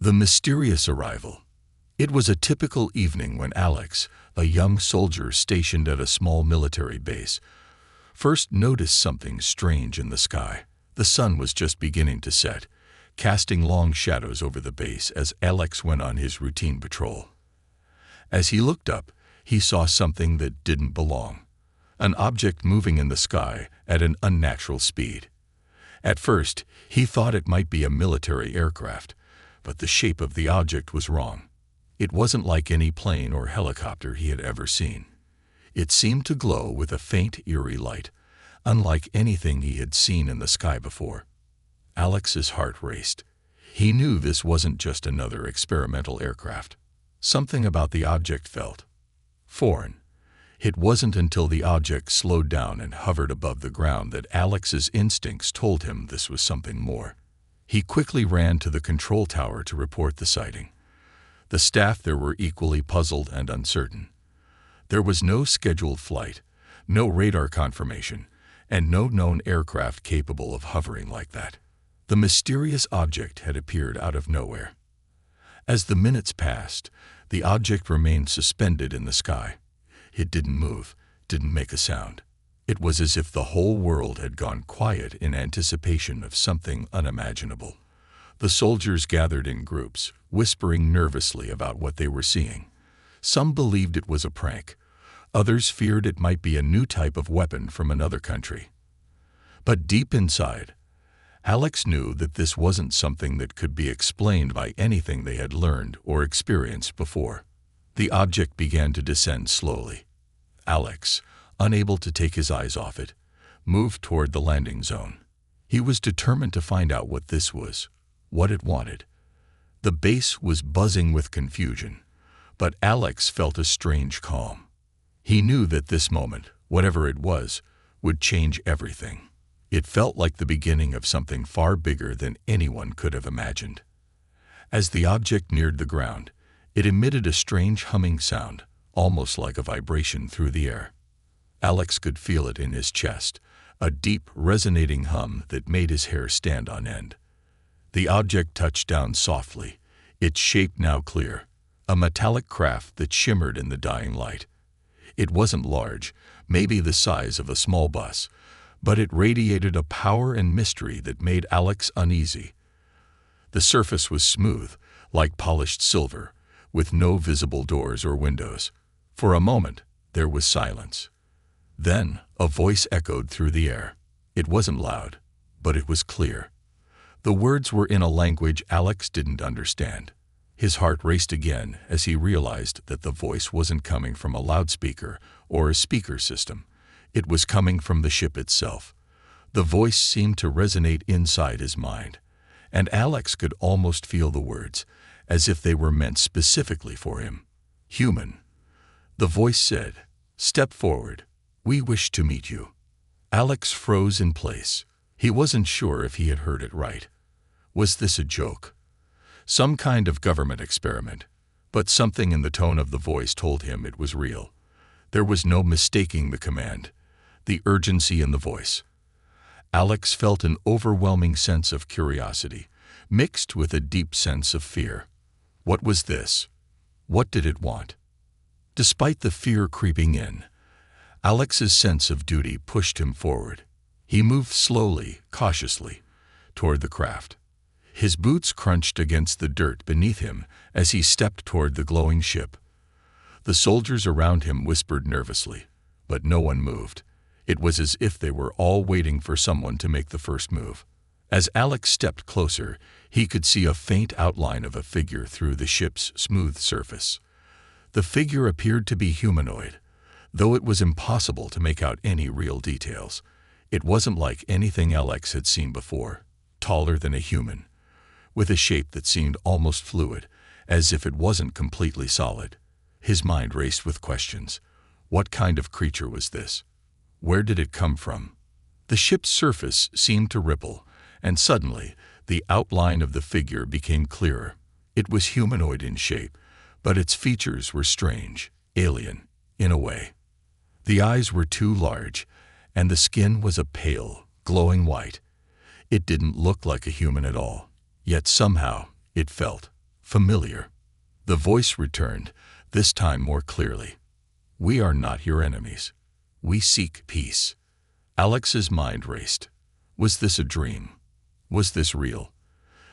The mysterious arrival. It was a typical evening when Alex, a young soldier stationed at a small military base, first noticed something strange in the sky. The sun was just beginning to set, casting long shadows over the base as Alex went on his routine patrol. As he looked up, he saw something that didn't belong. An object moving in the sky at an unnatural speed. At first, he thought it might be a military aircraft, but the shape of the object was wrong. It wasn't like any plane or helicopter he had ever seen. It seemed to glow with a faint, eerie light, unlike anything he had seen in the sky before. Alex's heart raced. He knew this wasn't just another experimental aircraft. Something about the object felt foreign. It wasn't until the object slowed down and hovered above the ground that Alex's instincts told him this was something more. He quickly ran to the control tower to report the sighting. The staff there were equally puzzled and uncertain. There was no scheduled flight, no radar confirmation, and no known aircraft capable of hovering like that. The mysterious object had appeared out of nowhere. As the minutes passed, the object remained suspended in the sky. It didn't move, didn't make a sound. It was as if the whole world had gone quiet in anticipation of something unimaginable. The soldiers gathered in groups, whispering nervously about what they were seeing. Some believed it was a prank. Others feared it might be a new type of weapon from another country. But deep inside, Alex knew that this wasn't something that could be explained by anything they had learned or experienced before. The object began to descend slowly. Alex, unable to take his eyes off it, moved toward the landing zone. He was determined to find out what this was, what it wanted. The base was buzzing with confusion, but Alex felt a strange calm. He knew that this moment, whatever it was, would change everything. It felt like the beginning of something far bigger than anyone could have imagined. As the object neared the ground, it emitted a strange humming sound, almost like a vibration through the air. Alex could feel it in his chest, a deep, resonating hum that made his hair stand on end. The object touched down softly, its shape now clear, a metallic craft that shimmered in the dying light. It wasn't large, maybe the size of a small bus, but it radiated a power and mystery that made Alex uneasy. The surface was smooth, like polished silver, with no visible doors or windows. For a moment, there was silence. Then, a voice echoed through the air. It wasn't loud, but it was clear. The words were in a language Alex didn't understand. His heart raced again as he realized that the voice wasn't coming from a loudspeaker or a speaker system. It was coming from the ship itself. The voice seemed to resonate inside his mind, and Alex could almost feel the words, as if they were meant specifically for him. Human. The voice said, "Step forward. We wish to meet you." Alex froze in place. He wasn't sure if he had heard it right. Was this a joke? Some kind of government experiment? But something in the tone of the voice told him it was real. There was no mistaking the command, the urgency in the voice. Alex felt an overwhelming sense of curiosity, mixed with a deep sense of fear. What was this? What did it want? Despite the fear creeping in, Alex's sense of duty pushed him forward. He moved slowly, cautiously, toward the craft. His boots crunched against the dirt beneath him as he stepped toward the glowing ship. The soldiers around him whispered nervously, but no one moved. It was as if they were all waiting for someone to make the first move. As Alex stepped closer, he could see a faint outline of a figure through the ship's smooth surface. The figure appeared to be humanoid, though it was impossible to make out any real details. It wasn't like anything Alex had seen before, taller than a human, with a shape that seemed almost fluid, as if it wasn't completely solid. His mind raced with questions. What kind of creature was this? Where did it come from? The ship's surface seemed to ripple, and suddenly, the outline of the figure became clearer. It was humanoid in shape, but its features were strange, alien, in a way. The eyes were too large, and the skin was a pale, glowing white. It didn't look like a human at all, yet somehow it felt familiar. The voice returned, this time more clearly. We are not your enemies. We seek peace. Alex's mind raced. Was this a dream? Was this real?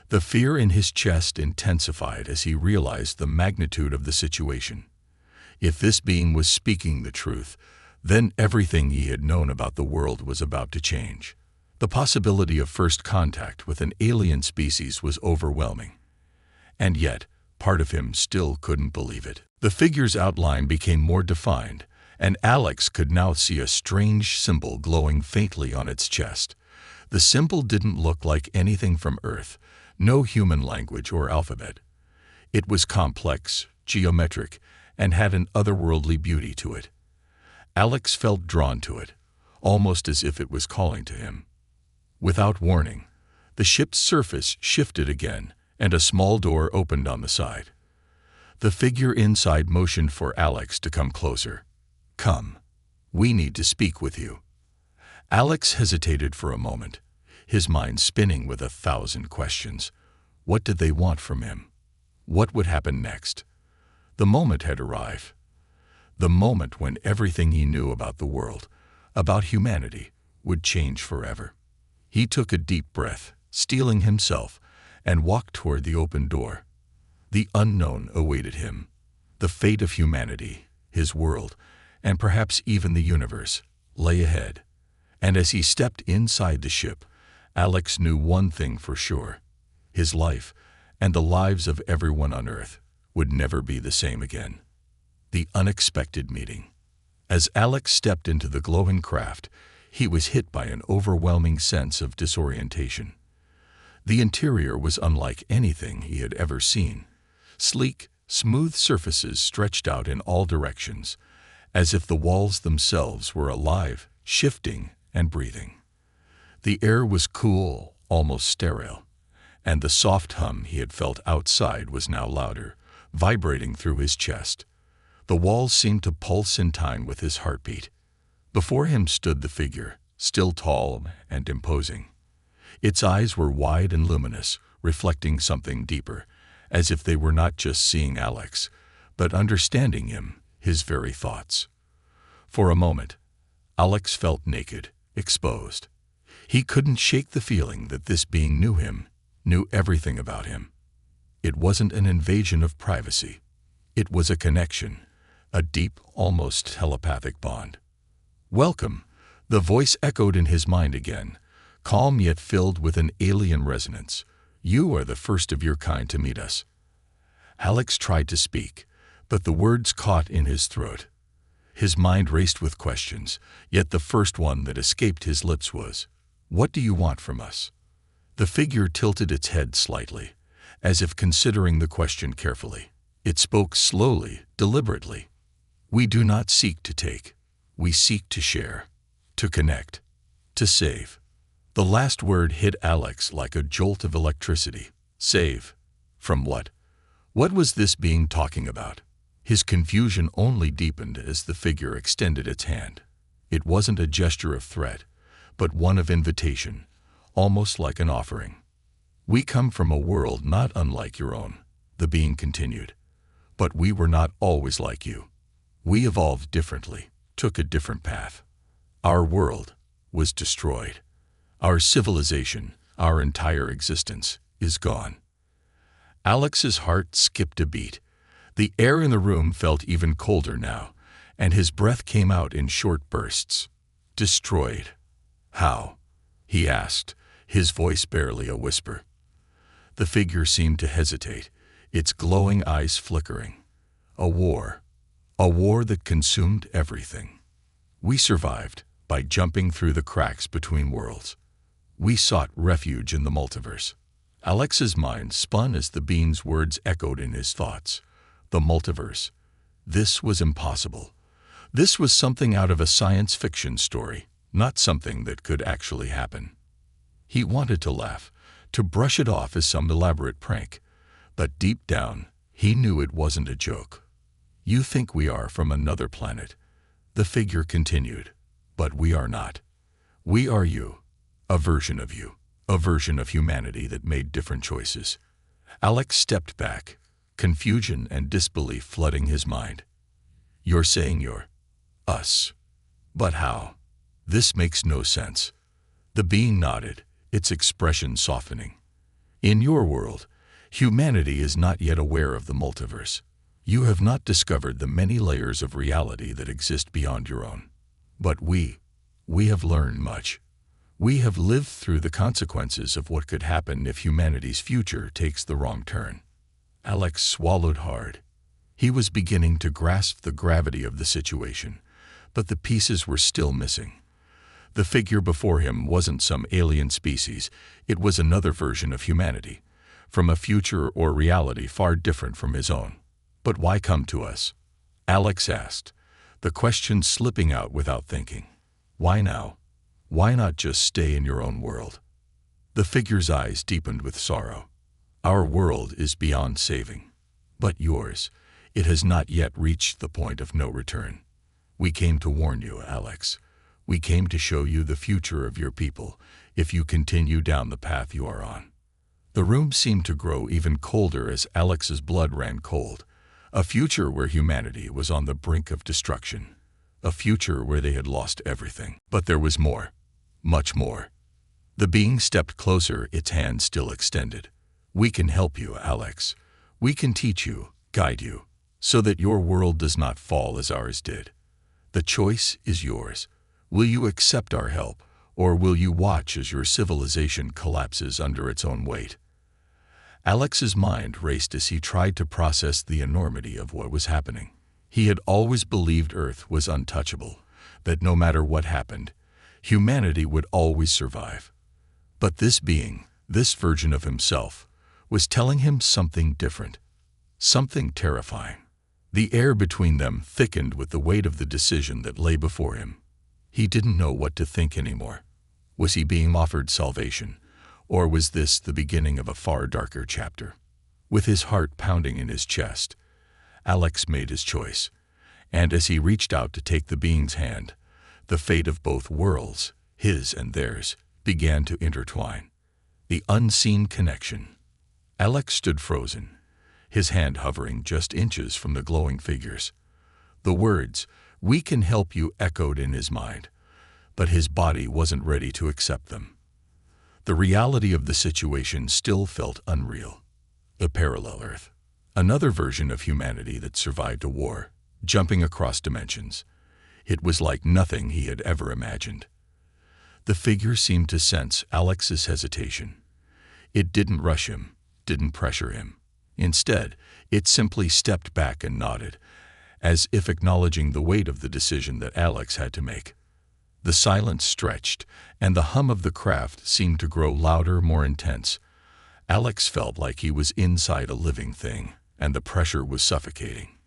The fear in his chest intensified as he realized the magnitude of the situation. If this being was speaking the truth, then everything he had known about the world was about to change. The possibility of first contact with an alien species was overwhelming. And yet, part of him still couldn't believe it. The figure's outline became more defined, and Alex could now see a strange symbol glowing faintly on its chest. The symbol didn't look like anything from Earth, no human language or alphabet. It was complex, geometric, and had an otherworldly beauty to it. Alex felt drawn to it, almost as if it was calling to him. Without warning, the ship's surface shifted again, and a small door opened on the side. The figure inside motioned for Alex to come closer. Come. We need to speak with you. Alex hesitated for a moment, his mind spinning with 1,000 questions. What did they want from him? What would happen next? The moment had arrived. The moment when everything he knew about the world, about humanity, would change forever. He took a deep breath, steeling himself, and walked toward the open door. The unknown awaited him. The fate of humanity, his world, and perhaps even the universe, lay ahead. And as he stepped inside the ship, Alex knew one thing for sure. His life, and the lives of everyone on Earth, would never be the same again. The unexpected meeting. As Alex stepped into the glowing craft, he was hit by an overwhelming sense of disorientation. The interior was unlike anything he had ever seen. Sleek, smooth surfaces stretched out in all directions, as if the walls themselves were alive, shifting, and breathing. The air was cool, almost sterile, and the soft hum he had felt outside was now louder, vibrating through his chest. The walls seemed to pulse in time with his heartbeat. Before him stood the figure, still tall and imposing. Its eyes were wide and luminous, reflecting something deeper, as if they were not just seeing Alex, but understanding him, his very thoughts. For a moment, Alex felt naked, exposed. He couldn't shake the feeling that this being knew him, knew everything about him. It wasn't an invasion of privacy. It was a connection, a deep, almost telepathic bond. Welcome, the voice echoed in his mind again, calm yet filled with an alien resonance. You are the first of your kind to meet us. Alex tried to speak, but the words caught in his throat. His mind raced with questions, yet the first one that escaped his lips was, "What do you want from us?" The figure tilted its head slightly, as if considering the question carefully. It spoke slowly, deliberately. "We do not seek to take. We seek to share, to connect, to save." The last word hit Alex like a jolt of electricity. Save? From what? What was this being talking about? His confusion only deepened as the figure extended its hand. It wasn't a gesture of threat, but one of invitation, almost like an offering. "We come from a world not unlike your own," the being continued. "But we were not always like you. We evolved differently, took a different path. Our world was destroyed. Our civilization, our entire existence, is gone." Alex's heart skipped a beat. The air in the room felt even colder now, and his breath came out in short bursts. "Destroyed? How?" he asked, his voice barely a whisper. The figure seemed to hesitate, its glowing eyes flickering. A war that consumed everything. "We survived by jumping through the cracks between worlds. We sought refuge in the multiverse." Alex's mind spun as the being's words echoed in his thoughts. The multiverse. This was impossible. This was something out of a science fiction story, not something that could actually happen. He wanted to laugh, to brush it off as some elaborate prank, but deep down, he knew it wasn't a joke. "You think we are from another planet," the figure continued, "but we are not. We are you, a version of you, a version of humanity that made different choices." Alex stepped back, confusion and disbelief flooding his mind. "You're saying you're us. But how? This makes no sense." The being nodded, its expression softening. "In your world, humanity is not yet aware of the multiverse. You have not discovered the many layers of reality that exist beyond your own. But we have learned much. We have lived through the consequences of what could happen if humanity's future takes the wrong turn." Alex swallowed hard. He was beginning to grasp the gravity of the situation, but the pieces were still missing. The figure before him wasn't some alien species, it was another version of humanity, from a future or reality far different from his own. "But why come to us?" Alex asked, the question slipping out without thinking. "Why now? Why not just stay in your own world?" The figure's eyes deepened with sorrow. "Our world is beyond saving. But yours, it has not yet reached the point of no return. We came to warn you, Alex. We came to show you the future of your people if you continue down the path you are on." The room seemed to grow even colder as Alex's blood ran cold. A future where humanity was on the brink of destruction. A future where they had lost everything. But there was more. Much more. The being stepped closer, its hand still extended. "We can help you, Alex. We can teach you, guide you, so that your world does not fall as ours did. The choice is yours. Will you accept our help, or will you watch as your civilization collapses under its own weight?" Alex's mind raced as he tried to process the enormity of what was happening. He had always believed Earth was untouchable, that no matter what happened, humanity would always survive. But this being, this version of himself, was telling him something different, something terrifying. The air between them thickened with the weight of the decision that lay before him. He didn't know what to think anymore. Was he being offered salvation, or was this the beginning of a far darker chapter? With his heart pounding in his chest, Alex made his choice, and as he reached out to take the being's hand, the fate of both worlds, his and theirs, began to intertwine. The unseen connection. Alex stood frozen, his hand hovering just inches from the glowing figures. The words, "We can help you," echoed in his mind, but his body wasn't ready to accept them. The reality of the situation still felt unreal. A parallel Earth. Another version of humanity that survived a war, jumping across dimensions. It was like nothing he had ever imagined. The figure seemed to sense Alex's hesitation. It didn't rush him, didn't pressure him. Instead, it simply stepped back and nodded, as if acknowledging the weight of the decision that Alex had to make. The silence stretched, and the hum of the craft seemed to grow louder, more intense. Alex felt like he was inside a living thing, and the pressure was suffocating.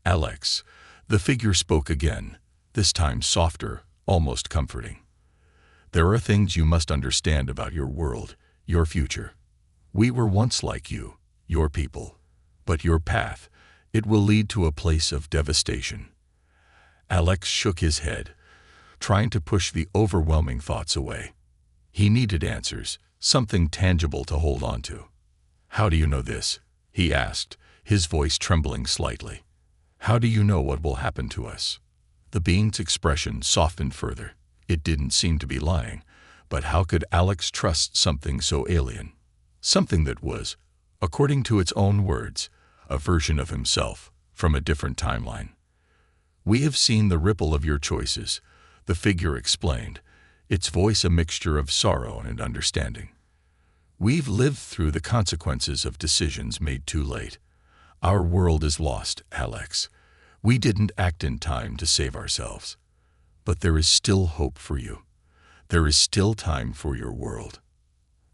"Alex," the figure spoke again, this time softer, almost comforting. "There are things you must understand about your world, your future. We were once like you, your people. But your path, it will lead to a place of devastation." Alex shook his head, trying to push the overwhelming thoughts away. He needed answers, something tangible to hold on to. "How do you know this?" he asked, his voice trembling slightly. "How do you know what will happen to us?" The being's expression softened further. It didn't seem to be lying, but how could Alex trust something so alien? Something that was, according to its own words, a version of himself, from a different timeline. "We have seen the ripple of your choices," the figure explained, its voice a mixture of sorrow and understanding. "We've lived through the consequences of decisions made too late. Our world is lost, Alex. We didn't act in time to save ourselves. But there is still hope for you. There is still time for your world."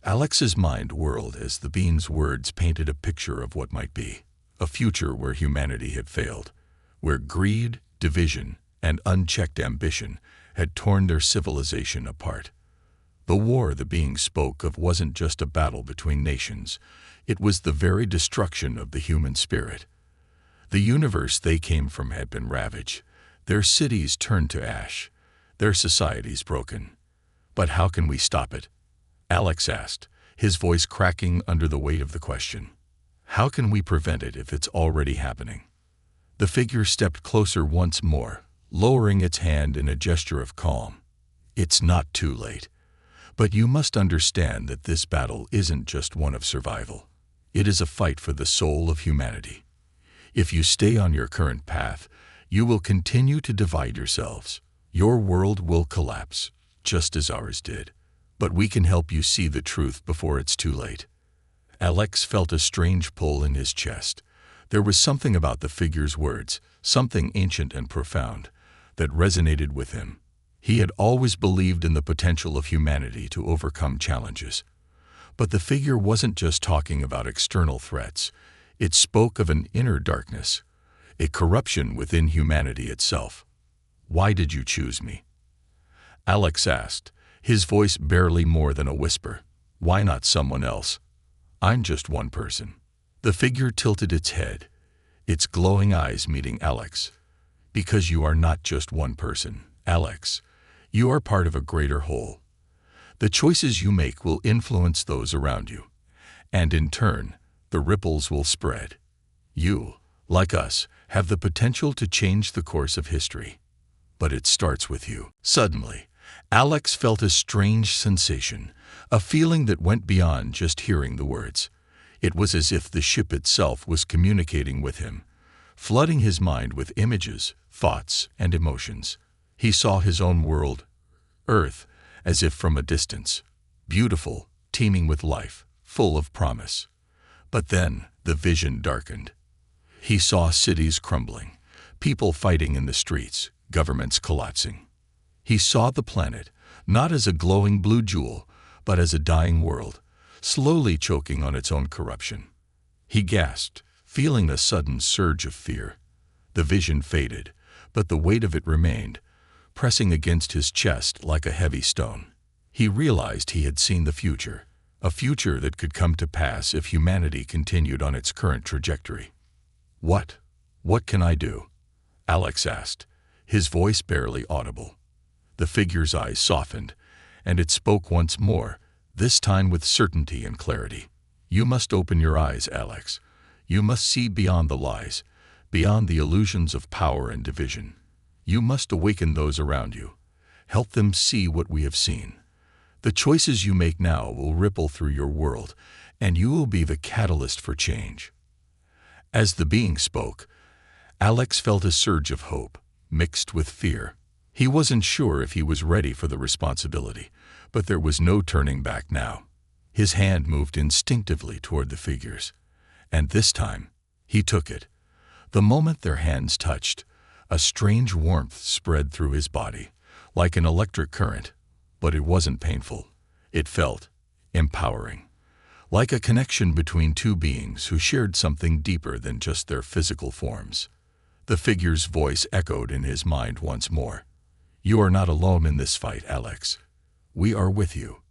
Alex's mind whirled as the being's words painted a picture of what might be. A future where humanity had failed, where greed, division, and unchecked ambition had torn their civilization apart. The war the being spoke of wasn't just a battle between nations. It was the very destruction of the human spirit. The universe they came from had been ravaged, their cities turned to ash, their societies broken. "But how can we stop it?" Alex asked, his voice cracking under the weight of the question. How can we prevent it if it's already happening? The figure stepped closer once more, lowering its hand in a gesture of calm. It's not too late. But you must understand that this battle isn't just one of survival. It is a fight for the soul of humanity. If you stay on your current path, you will continue to divide yourselves. Your world will collapse, just as ours did. But we can help you see the truth before it's too late. Alex felt a strange pull in his chest. There was something about the figure's words, something ancient and profound, that resonated with him. He had always believed in the potential of humanity to overcome challenges. But the figure wasn't just talking about external threats. It spoke of an inner darkness, a corruption within humanity itself. "Why did you choose me?" Alex asked, his voice barely more than a whisper. "Why not someone else? I'm just one person." The figure tilted its head, its glowing eyes meeting Alex. "Because you are not just one person, Alex. You are part of a greater whole. The choices you make will influence those around you, and in turn, the ripples will spread. You, like us, have the potential to change the course of history. But it starts with you." Suddenly, Alex felt a strange sensation, a feeling that went beyond just hearing the words. It was as if the ship itself was communicating with him, flooding his mind with images, thoughts, and emotions. He saw his own world, Earth, as if from a distance, beautiful, teeming with life, full of promise. But then the vision darkened. He saw cities crumbling, people fighting in the streets, governments collapsing. He saw the planet, not as a glowing blue jewel, but as a dying world, slowly choking on its own corruption. He gasped, feeling a sudden surge of fear. The vision faded, but the weight of it remained, pressing against his chest like a heavy stone. He realized he had seen the future, a future that could come to pass if humanity continued on its current trajectory. What can I do?" Alex asked, his voice barely audible. The figure's eyes softened, and it spoke once more, this time with certainty and clarity. "You must open your eyes, Alex. You must see beyond the lies, beyond the illusions of power and division. You must awaken those around you. Help them see what we have seen. The choices you make now will ripple through your world, and you will be the catalyst for change." As the being spoke, Alex felt a surge of hope, mixed with fear. He wasn't sure if he was ready for the responsibility, but there was no turning back now. His hand moved instinctively toward the figures, and this time, he took it. The moment their hands touched, a strange warmth spread through his body, like an electric current, but it wasn't painful. It felt empowering, like a connection between two beings who shared something deeper than just their physical forms. The figure's voice echoed in his mind once more. "You are not alone in this fight, Alex. We are with you,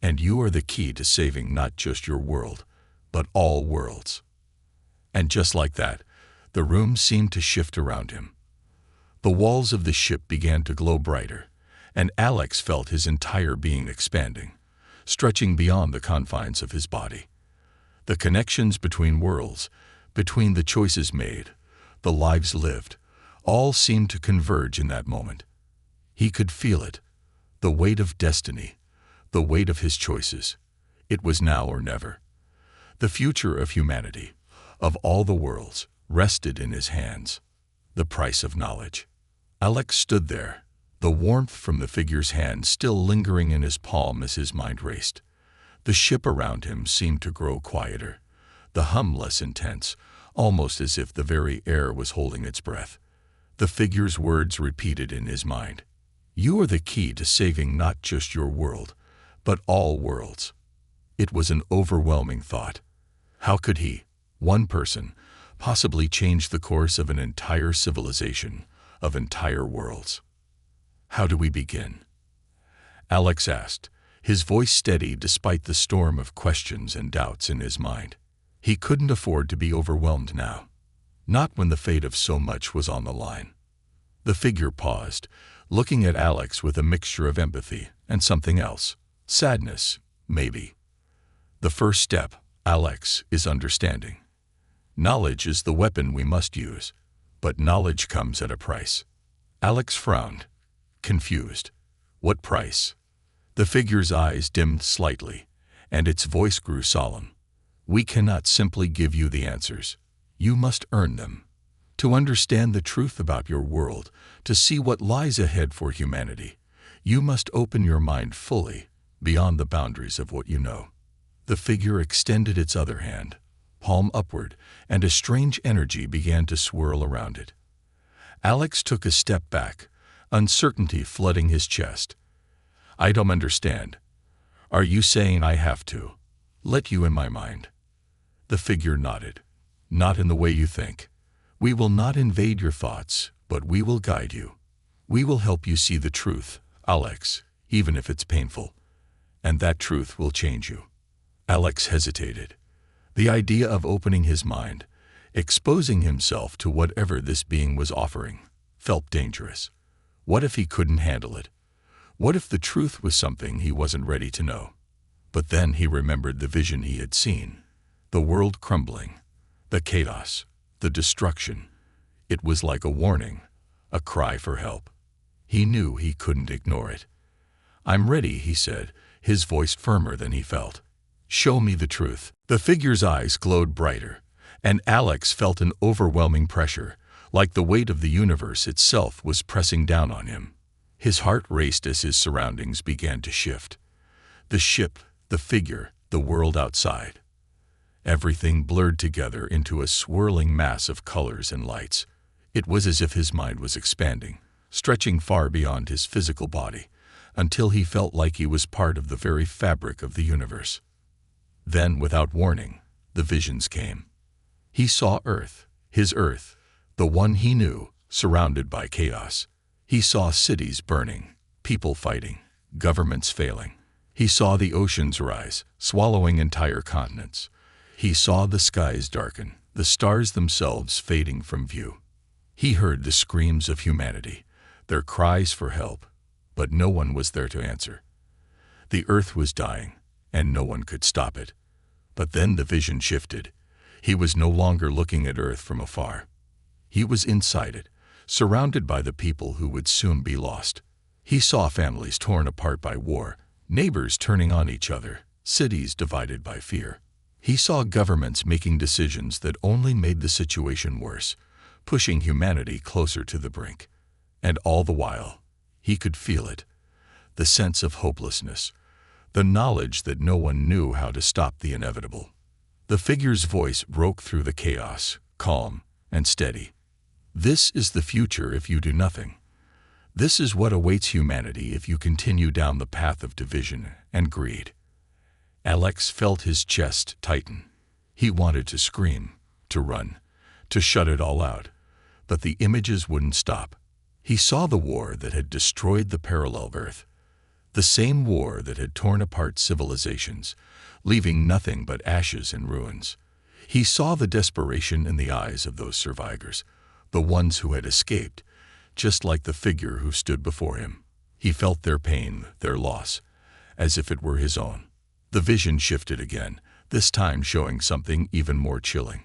and you are the key to saving not just your world, but all worlds." And just like that, the room seemed to shift around him. The walls of the ship began to glow brighter, and Alex felt his entire being expanding, stretching beyond the confines of his body. The connections between worlds, between the choices made, the lives lived, all seemed to converge in that moment. He could feel it, the weight of destiny, the weight of his choices. It was now or never. The future of humanity, of all the worlds, rested in his hands. The price of knowledge. Alex stood there, the warmth from the figure's hand still lingering in his palm as his mind raced. The ship around him seemed to grow quieter, the hum less intense, almost as if the very air was holding its breath. The figure's words repeated in his mind. "You are the key to saving not just your world, but all worlds." It was an overwhelming thought. How could he, one person, possibly change the course of an entire civilization, of entire worlds? "How do we begin?" Alex asked, his voice steady despite the storm of questions and doubts in his mind. He couldn't afford to be overwhelmed now, not when the fate of so much was on the line. The figure paused, looking at Alex with a mixture of empathy and something else. Sadness, maybe. "The first step, Alex, is understanding. Knowledge is the weapon we must use, but knowledge comes at a price. Alex frowned, confused. What price? The figure's eyes dimmed slightly, and its voice grew solemn. We cannot simply give you the answers. You must earn them. To understand the truth about your world, to see what lies ahead for humanity, you must open your mind fully, beyond the boundaries of what you know. The figure extended its other hand, palm upward, and a strange energy began to swirl around it. Alex took a step back, uncertainty flooding his chest. I don't understand. Are you saying I have to let you in my mind? The figure nodded. Not in the way you think. We will not invade your thoughts, but we will guide you. We will help you see the truth, Alex, even if it's painful. And that truth will change you. Alex hesitated. The idea of opening his mind, exposing himself to whatever this being was offering, felt dangerous. What if he couldn't handle it? What if the truth was something he wasn't ready to know? But then he remembered the vision he had seen. The world crumbling, the chaos, the destruction. It was like a warning, a cry for help. He knew he couldn't ignore it. I'm ready, he said, his voice firmer than he felt. Show me the truth. The figure's eyes glowed brighter, and Alex felt an overwhelming pressure, like the weight of the universe itself was pressing down on him. His heart raced as his surroundings began to shift. The ship, the figure, the world outside. Everything blurred together into a swirling mass of colors and lights. It was as if his mind was expanding, stretching far beyond his physical body, until he felt like he was part of the very fabric of the universe. Then, without warning, the visions came. He saw Earth, his Earth, the one he knew, surrounded by chaos. He saw cities burning, people fighting, governments failing. He saw the oceans rise, swallowing entire continents. He saw the skies darken, the stars themselves fading from view. He heard the screams of humanity, their cries for help, but no one was there to answer. The Earth was dying, and no one could stop it. But then the vision shifted. He was no longer looking at Earth from afar. He was inside it, surrounded by the people who would soon be lost. He saw families torn apart by war, neighbors turning on each other, cities divided by fear. He saw governments making decisions that only made the situation worse, pushing humanity closer to the brink. And all the while, he could feel it, the sense of hopelessness, the knowledge that no one knew how to stop the inevitable. The figure's voice broke through the chaos, calm and steady. This is the future if you do nothing. This is what awaits humanity if you continue down the path of division and greed. Alex felt his chest tighten. He wanted to scream, to run, to shut it all out, but the images wouldn't stop. He saw the war that had destroyed the parallel Earth, the same war that had torn apart civilizations, leaving nothing but ashes and ruins. He saw the desperation in the eyes of those survivors, the ones who had escaped, just like the figure who stood before him. He felt their pain, their loss, as if it were his own. The vision shifted again, this time showing something even more chilling.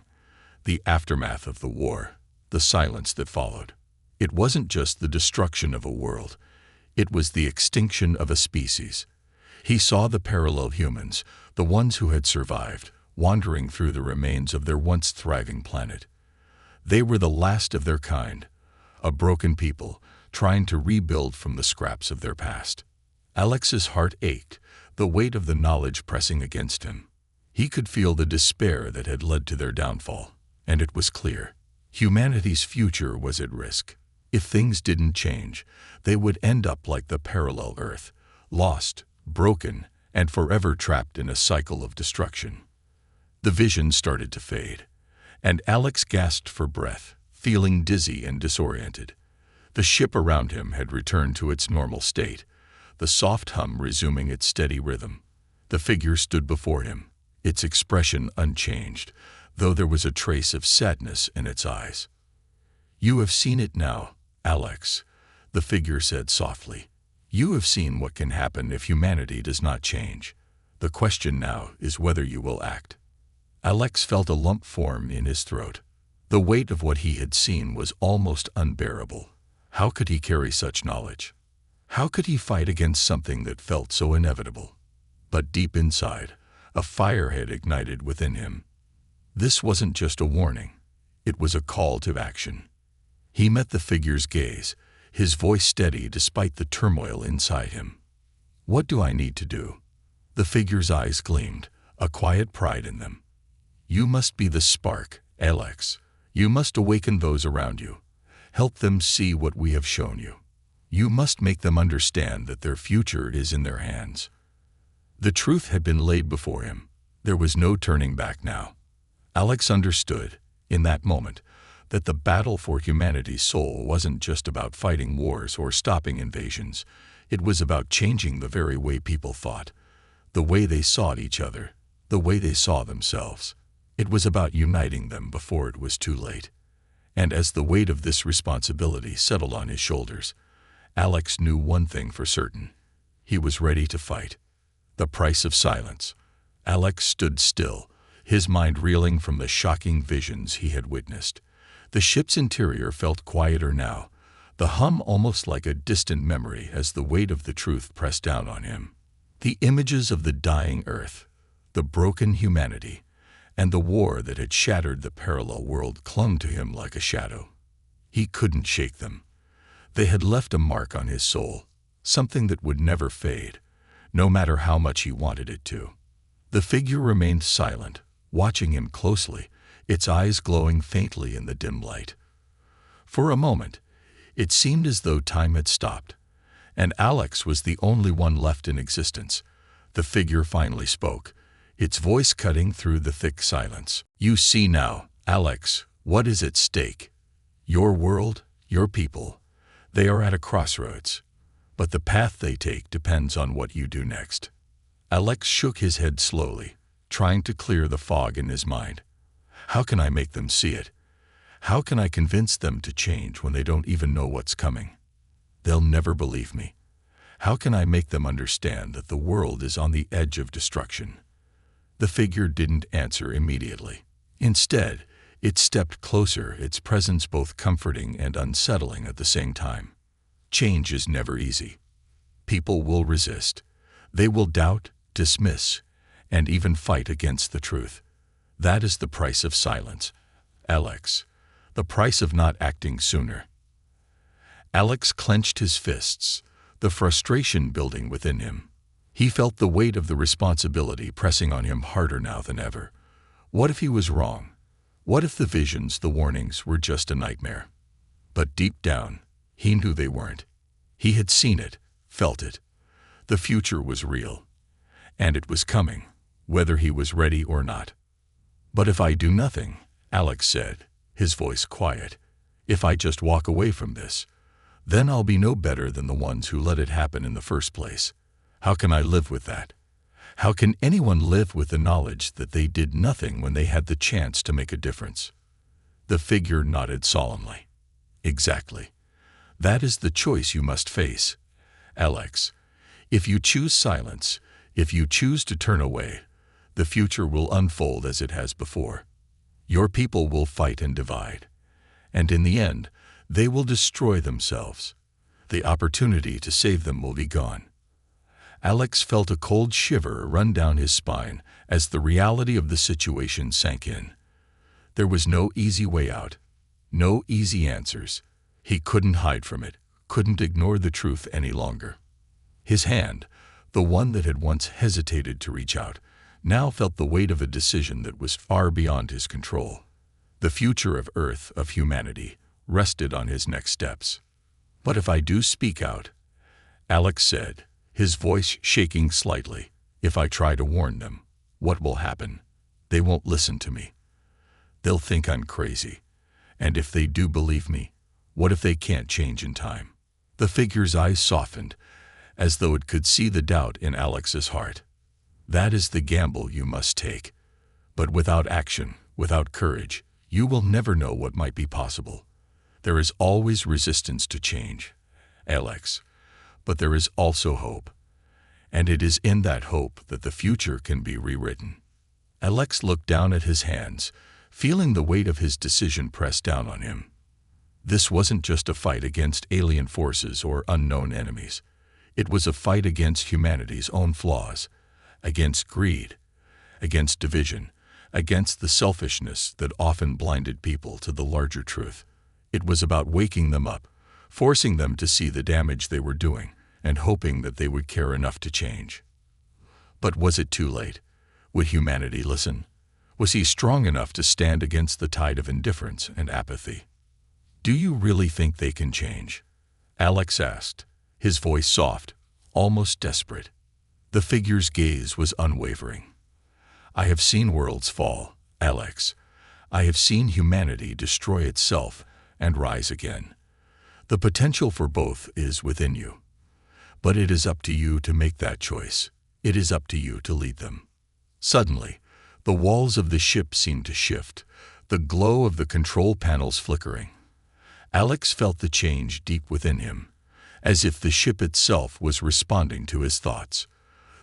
The aftermath of the war, the silence that followed. It wasn't just the destruction of a world. It was the extinction of a species. He saw the parallel humans, the ones who had survived, wandering through the remains of their once thriving planet. They were the last of their kind, a broken people trying to rebuild from the scraps of their past. Alex's heart ached, the weight of the knowledge pressing against him. He could feel the despair that had led to their downfall, and it was clear. Humanity's future was at risk. If things didn't change, they would end up like the parallel Earth, lost, broken, and forever trapped in a cycle of destruction. The vision started to fade, and Alex gasped for breath, feeling dizzy and disoriented. The ship around him had returned to its normal state, the soft hum resuming its steady rhythm. The figure stood before him, its expression unchanged, though there was a trace of sadness in its eyes. "You have seen it now, Alex," the figure said softly. "You have seen what can happen if humanity does not change. The question now is whether you will act." Alex felt a lump form in his throat. The weight of what he had seen was almost unbearable. How could he carry such knowledge? How could he fight against something that felt so inevitable? But deep inside, a fire had ignited within him. This wasn't just a warning. It was a call to action. He met the figure's gaze, his voice steady despite the turmoil inside him. "What do I need to do?" The figure's eyes gleamed, a quiet pride in them. "You must be the spark, Alex. You must awaken those around you. Help them see what we have shown you. You must make them understand that their future is in their hands." The truth had been laid before him. There was no turning back now. Alex understood, in that moment, that the battle for humanity's soul wasn't just about fighting wars or stopping invasions. It was about changing the very way people thought, the way they saw each other, the way they saw themselves. It was about uniting them before it was too late. And as the weight of this responsibility settled on his shoulders, Alex knew one thing for certain. He was ready to fight. The price of silence. Alex stood still, his mind reeling from the shocking visions he had witnessed. The ship's interior felt quieter now, the hum almost like a distant memory as the weight of the truth pressed down on him. The images of the dying Earth, the broken humanity, and the war that had shattered the parallel world clung to him like a shadow. He couldn't shake them. They had left a mark on his soul, something that would never fade, no matter how much he wanted it to. The figure remained silent, watching him closely, its eyes glowing faintly in the dim light. For a moment, it seemed as though time had stopped, and Alex was the only one left in existence. The figure finally spoke, its voice cutting through the thick silence. "You see now, Alex, what is at stake. Your world, your people, they are at a crossroads. But the path they take depends on what you do next." Alex shook his head slowly, trying to clear the fog in his mind. How can I make them see it? How can I convince them to change when they don't even know what's coming? They'll never believe me. How can I make them understand that the world is on the edge of destruction? The figure didn't answer immediately. Instead, it stepped closer, its presence both comforting and unsettling at the same time. Change is never easy. People will resist. They will doubt, dismiss, and even fight against the truth. That is the price of silence, Alex. The price of not acting sooner. Alex clenched his fists, the frustration building within him. He felt the weight of the responsibility pressing on him harder now than ever. What if he was wrong? What if the visions, the warnings, were just a nightmare? But deep down, he knew they weren't. He had seen it, felt it. The future was real. And it was coming, whether he was ready or not. "But if I do nothing," Alex said, his voice quiet, "if I just walk away from this, then I'll be no better than the ones who let it happen in the first place. How can I live with that? How can anyone live with the knowledge that they did nothing when they had the chance to make a difference?" The figure nodded solemnly. "Exactly. That is the choice you must face, Alex. If you choose silence, if you choose to turn away, the future will unfold as it has before. Your people will fight and divide, and in the end, they will destroy themselves. The opportunity to save them will be gone." Alex felt a cold shiver run down his spine as the reality of the situation sank in. There was no easy way out, no easy answers. He couldn't hide from it, couldn't ignore the truth any longer. His hand, the one that had once hesitated to reach out, now felt the weight of a decision that was far beyond his control. The future of Earth, of humanity, rested on his next steps. "But if I do speak out," Alex said, his voice shaking slightly, "if I try to warn them, what will happen? They won't listen to me. They'll think I'm crazy. And if they do believe me, what if they can't change in time?" The figure's eyes softened, as though it could see the doubt in Alex's heart. "That is the gamble you must take. But without action, without courage, you will never know what might be possible. There is always resistance to change, Alex. But there is also hope. And it is in that hope that the future can be rewritten." Alex looked down at his hands, feeling the weight of his decision press down on him. This wasn't just a fight against alien forces or unknown enemies. It was a fight against humanity's own flaws, against greed, against division, against the selfishness that often blinded people to the larger truth. It was about waking them up, forcing them to see the damage they were doing, and hoping that they would care enough to change. But was it too late? Would humanity listen? Was he strong enough to stand against the tide of indifference and apathy? "Do you really think they can change?" Alex asked, his voice soft, almost desperate. The figure's gaze was unwavering. "I have seen worlds fall, Alex. I have seen humanity destroy itself and rise again. The potential for both is within you. But it is up to you to make that choice. It is up to you to lead them." Suddenly, the walls of the ship seemed to shift, the glow of the control panels flickering. Alex felt the change deep within him, as if the ship itself was responding to his thoughts.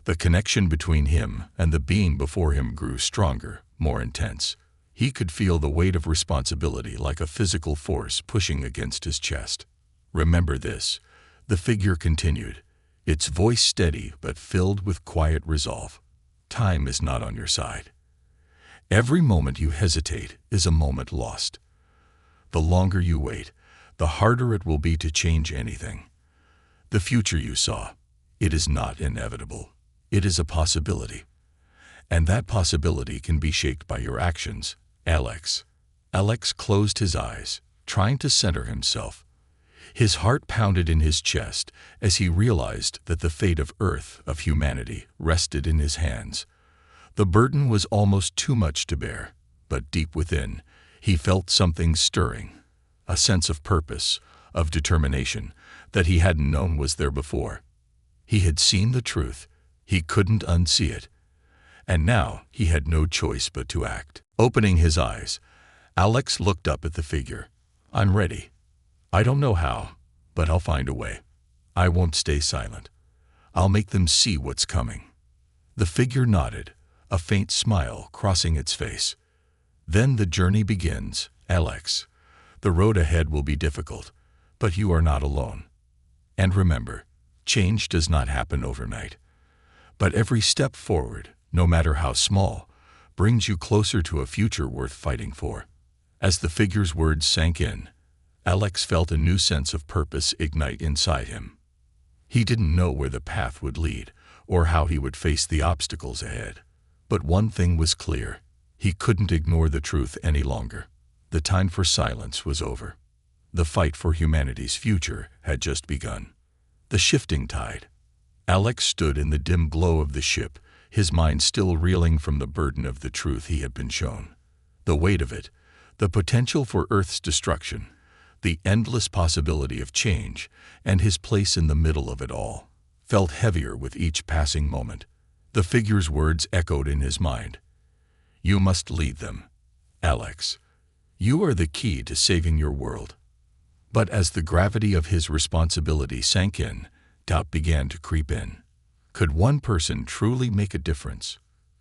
The connection between him and the being before him grew stronger, more intense. He could feel the weight of responsibility like a physical force pushing against his chest. "Remember this," the figure continued, its voice steady but filled with quiet resolve. "Time is not on your side. Every moment you hesitate is a moment lost. The longer you wait, the harder it will be to change anything. The future you saw, it is not inevitable. It is a possibility. And that possibility can be shaped by your actions, Alex." Alex closed his eyes, trying to center himself. His heart pounded in his chest as he realized that the fate of Earth, of humanity, rested in his hands. The burden was almost too much to bear, but deep within, he felt something stirring, a sense of purpose, of determination, that he hadn't known was there before. He had seen the truth. He couldn't unsee it. And now he had no choice but to act. Opening his eyes, Alex looked up at the figure. "I'm ready. I don't know how, but I'll find a way. I won't stay silent. I'll make them see what's coming." The figure nodded, a faint smile crossing its face. "Then the journey begins, Alex. The road ahead will be difficult, but you are not alone. And remember, change does not happen overnight. But every step forward, no matter how small, brings you closer to a future worth fighting for." As the figure's words sank in, Alex felt a new sense of purpose ignite inside him. He didn't know where the path would lead, or how he would face the obstacles ahead. But one thing was clear. He couldn't ignore the truth any longer. The time for silence was over. The fight for humanity's future had just begun. The shifting tide. Alex stood in the dim glow of the ship, his mind still reeling from the burden of the truth he had been shown. The weight of it, the potential for Earth's destruction, the endless possibility of change, and his place in the middle of it all, felt heavier with each passing moment. The figure's words echoed in his mind. "You must lead them, Alex. You are the key to saving your world." But as the gravity of his responsibility sank in, doubt began to creep in. Could one person truly make a difference?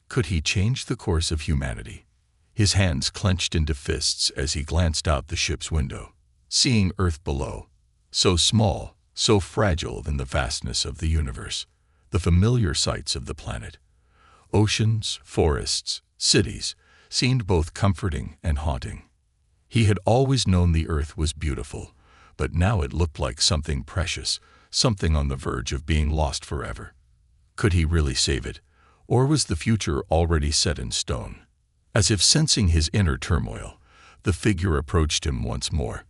Could he change the course of humanity? His hands clenched into fists as he glanced out the ship's window, seeing Earth below, so small, so fragile in the vastness of the universe, the familiar sights of the planet. Oceans, forests, cities seemed both comforting and haunting. He had always known the Earth was beautiful, but now it looked like something precious, something on the verge of being lost forever. Could he really save it, or was the future already set in stone? As if sensing his inner turmoil, the figure approached him once more.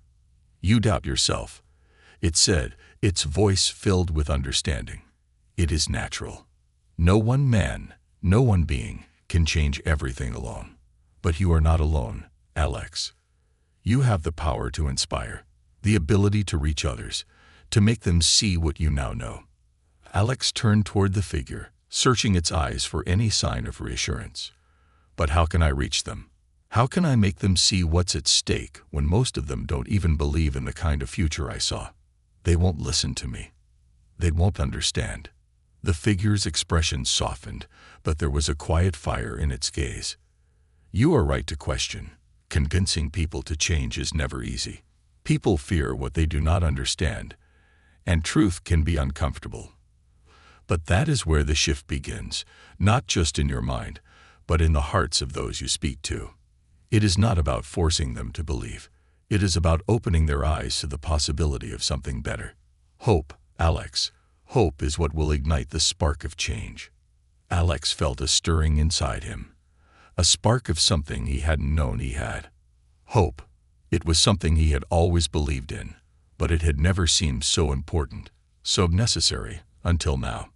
"You doubt yourself," it said, its voice filled with understanding. "It is natural. No one man, no one being, can change everything alone. But you are not alone, Alex. You have the power to inspire, the ability to reach others, to make them see what you now know." Alex turned toward the figure, searching its eyes for any sign of reassurance. "But how can I reach them? How can I make them see what's at stake when most of them don't even believe in the kind of future I saw? They won't listen to me. They won't understand. The figure's expression softened, but there was a quiet fire in its gaze. You are right to question. Convincing people to change is never easy. People fear what they do not understand, and truth can be uncomfortable. But that is where the shift begins, not just in your mind, but in the hearts of those you speak to. It is not about forcing them to believe. It is about opening their eyes to the possibility of something better. Hope, Alex. Hope is what will ignite the spark of change. Alex felt a stirring inside him, a spark of something he hadn't known he had. Hope. It was something he had always believed in, but it had never seemed so important, so necessary, until now.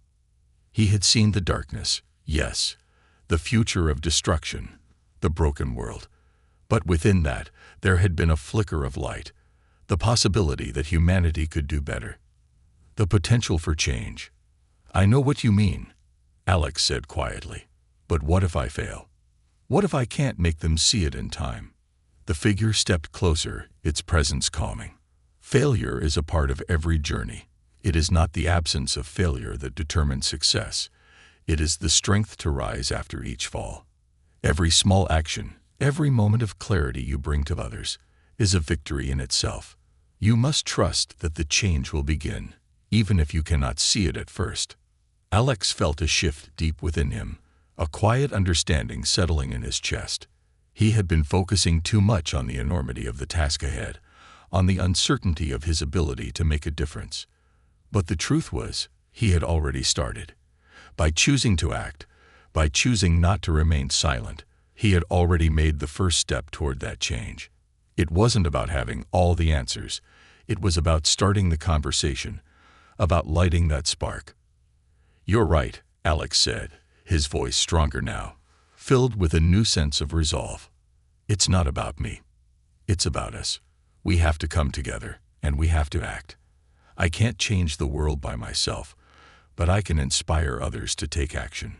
He had seen the darkness, yes, the future of destruction, the broken world. But within that, there had been a flicker of light, the possibility that humanity could do better, the potential for change. I know what you mean, Alex said quietly. But what if I fail? What if I can't make them see it in time? The figure stepped closer, its presence calming. Failure is a part of every journey. It is not the absence of failure that determines success. It is the strength to rise after each fall. Every small action, every moment of clarity you bring to others, is a victory in itself. You must trust that the change will begin, even if you cannot see it at first. Alex felt a shift deep within him, a quiet understanding settling in his chest. He had been focusing too much on the enormity of the task ahead, on the uncertainty of his ability to make a difference. But the truth was, he had already started. By choosing to act, by choosing not to remain silent, he had already made the first step toward that change. It wasn't about having all the answers. It was about starting the conversation, about lighting that spark. You're right, Alex said, his voice stronger now, filled with a new sense of resolve. It's not about me. It's about us. We have to come together, and we have to act. I can't change the world by myself, but I can inspire others to take action.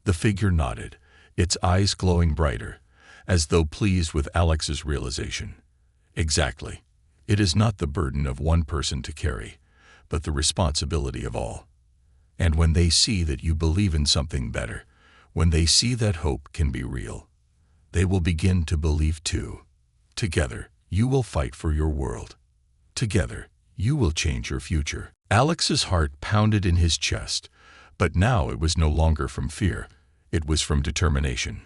The figure nodded, its eyes glowing brighter, as though pleased with Alex's realization. Exactly. It is not the burden of one person to carry, but the responsibility of all. And when they see that you believe in something better, when they see that hope can be real, they will begin to believe too. Together, you will fight for your world. Together, you will change your future. Alex's heart pounded in his chest, but now it was no longer from fear. It was from determination.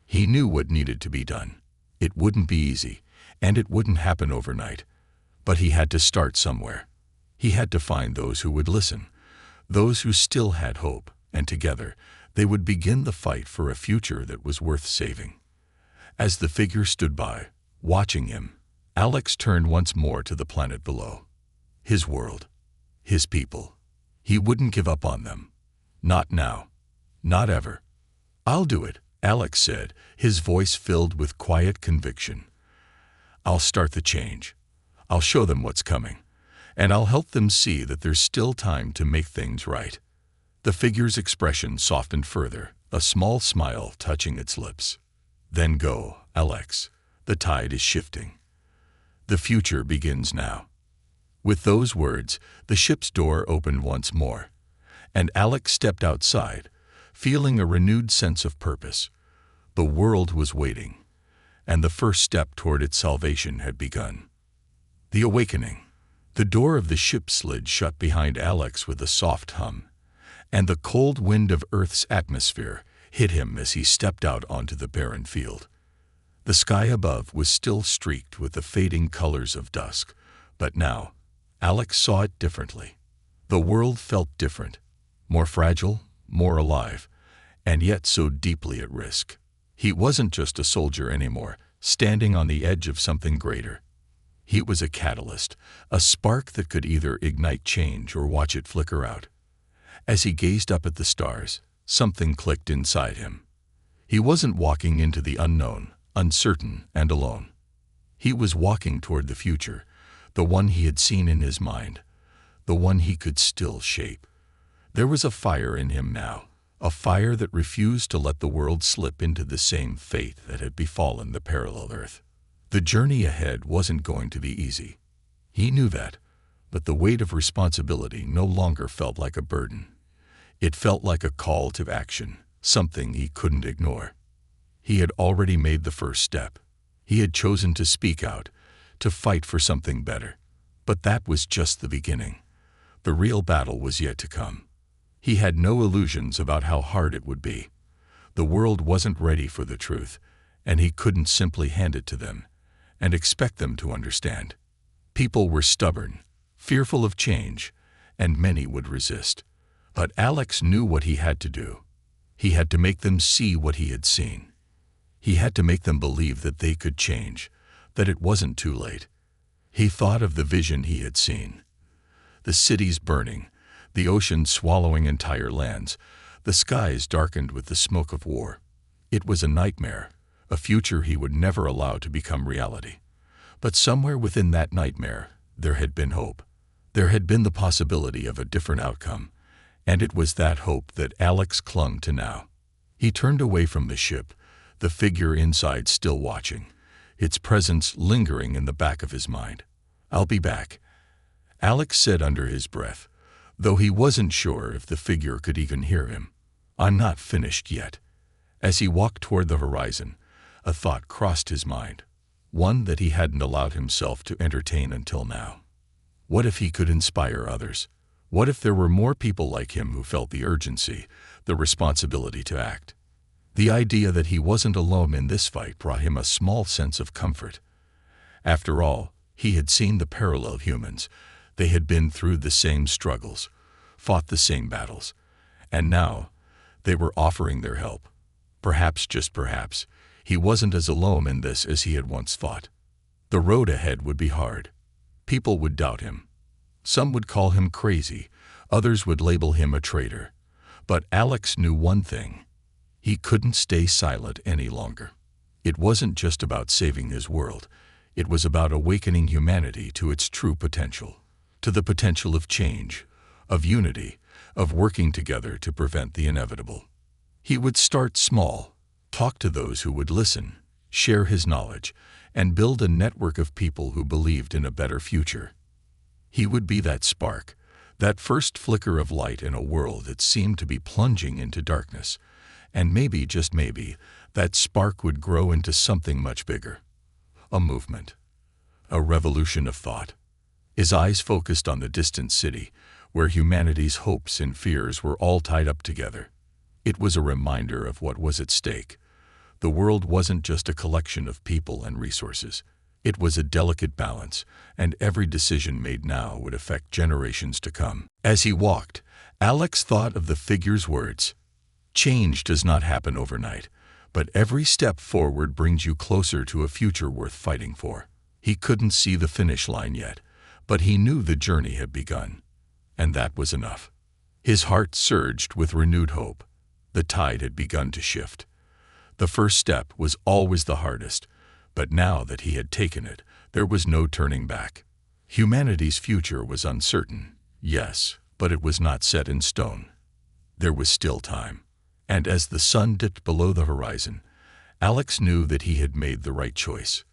He knew what needed to be done. It wouldn't be easy, and it wouldn't happen overnight. But he had to start somewhere. He had to find those who would listen, those who still had hope, and together, they would begin the fight for a future that was worth saving. As the figure stood by, watching him, Alex turned once more to the planet below. His world. His people. He wouldn't give up on them. Not now. Not ever. I'll do it, Alex said, his voice filled with quiet conviction. I'll start the change. I'll show them what's coming, and I'll help them see that there's still time to make things right. The figure's expression softened further, a small smile touching its lips. Then go, Alex. The tide is shifting. The future begins now. With those words, the ship's door opened once more, and Alex stepped outside, feeling a renewed sense of purpose. The world was waiting, and the first step toward its salvation had begun. The awakening. The door of the ship slid shut behind Alex with a soft hum, and the cold wind of Earth's atmosphere hit him as he stepped out onto the barren field. The sky above was still streaked with the fading colors of dusk, but now, Alex saw it differently. The world felt different, more fragile, more alive, and yet so deeply at risk. He wasn't just a soldier anymore, standing on the edge of something greater. He was a catalyst, a spark that could either ignite change or watch it flicker out. As he gazed up at the stars, something clicked inside him. He wasn't walking into the unknown, uncertain and alone. He was walking toward the future, the one he had seen in his mind, the one he could still shape. There was a fire in him now, a fire that refused to let the world slip into the same fate that had befallen the parallel Earth. The journey ahead wasn't going to be easy. He knew that, but the weight of responsibility no longer felt like a burden. It felt like a call to action, something he couldn't ignore. He had already made the first step. He had chosen to speak out, to fight for something better. But that was just the beginning. The real battle was yet to come. He had no illusions about how hard it would be. The world wasn't ready for the truth, and he couldn't simply hand it to them and expect them to understand. People were stubborn, fearful of change, and many would resist. But Alex knew what he had to do. He had to make them see what he had seen. He had to make them believe that they could change, that it wasn't too late. He thought of the vision he had seen. The cities burning, the ocean swallowing entire lands, the skies darkened with the smoke of war. It was a nightmare, a future he would never allow to become reality. But somewhere within that nightmare, there had been hope. There had been the possibility of a different outcome, and it was that hope that Alex clung to now. He turned away from the ship, the figure inside still watching, its presence lingering in the back of his mind. "I'll be back," Alex said under his breath, though he wasn't sure if the figure could even hear him. "I'm not finished yet." As he walked toward the horizon, a thought crossed his mind, one that he hadn't allowed himself to entertain until now. What if he could inspire others? What if there were more people like him who felt the urgency, the responsibility to act? The idea that he wasn't alone in this fight brought him a small sense of comfort. After all, he had seen the parallel humans. They had been through the same struggles, fought the same battles, and now they were offering their help. Perhaps, just perhaps, he wasn't as alone in this as he had once thought. The road ahead would be hard. People would doubt him. Some would call him crazy, others would label him a traitor. But Alex knew one thing. He couldn't stay silent any longer. It wasn't just about saving his world. It was about awakening humanity to its true potential, to the potential of change, of unity, of working together to prevent the inevitable. He would start small, talk to those who would listen, share his knowledge, and build a network of people who believed in a better future. He would be that spark, that first flicker of light in a world that seemed to be plunging into darkness. And maybe, just maybe, that spark would grow into something much bigger. A movement. A revolution of thought. His eyes focused on the distant city, where humanity's hopes and fears were all tied up together. It was a reminder of what was at stake. The world wasn't just a collection of people and resources. It was a delicate balance, and every decision made now would affect generations to come. As he walked, Alex thought of the figure's words. Change does not happen overnight, but every step forward brings you closer to a future worth fighting for. He couldn't see the finish line yet, but he knew the journey had begun. And that was enough. His heart surged with renewed hope. The tide had begun to shift. The first step was always the hardest, but now that he had taken it, there was no turning back. Humanity's future was uncertain, yes, but it was not set in stone. There was still time. And as the sun dipped below the horizon, Alex knew that he had made the right choice.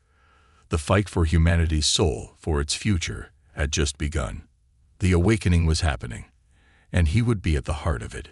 The fight for humanity's soul, for its future, had just begun. The awakening was happening, and he would be at the heart of it.